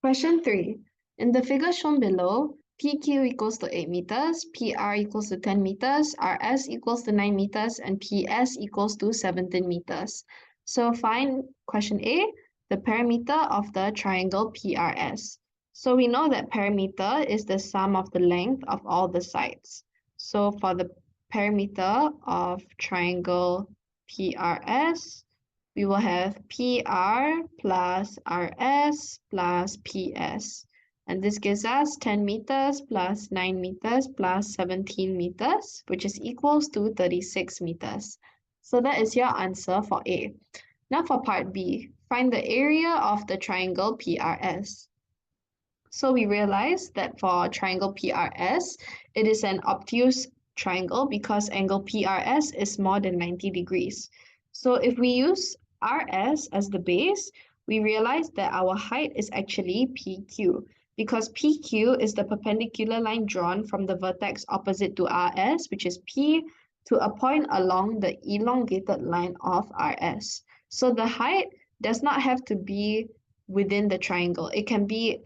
Question 3. In the figure shown below, PQ equals to 8 meters, PR equals to 10 meters, RS equals to 9 meters, and PS equals to 17 meters. So find question A, the perimeter of the triangle PRS. So we know that perimeter is the sum of the length of all the sides. So for the perimeter of triangle PRS, we will have PR plus RS plus PS. And this gives us 10 meters plus 9 meters plus 17 meters, which is equals to 36 meters. So that is your answer for A. Now for part B, find the area of the triangle PRS. So we realize that for triangle PRS, it is an obtuse triangle because angle PRS is more than 90 degrees. So if we use RS as the base, we realize that our height is actually PQ because PQ is the perpendicular line drawn from the vertex opposite to RS, which is P, to a point along the elongated line of RS. So the height does not have to be within the triangle. It can be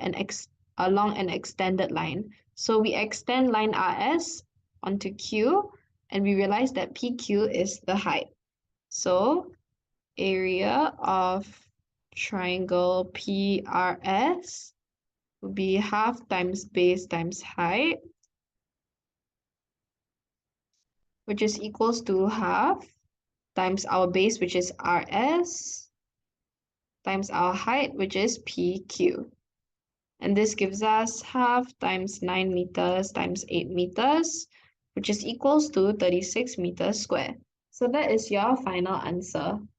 along an extended line. So we extend line RS onto Q, and we realize that PQ is the height. So area of triangle PRS would be half times base times height, which is equals to half times our base, which is RS, times our height, which is PQ. And this gives us half times 9 meters times 8 meters, which is equals to 36 meters squared. So that is your final answer.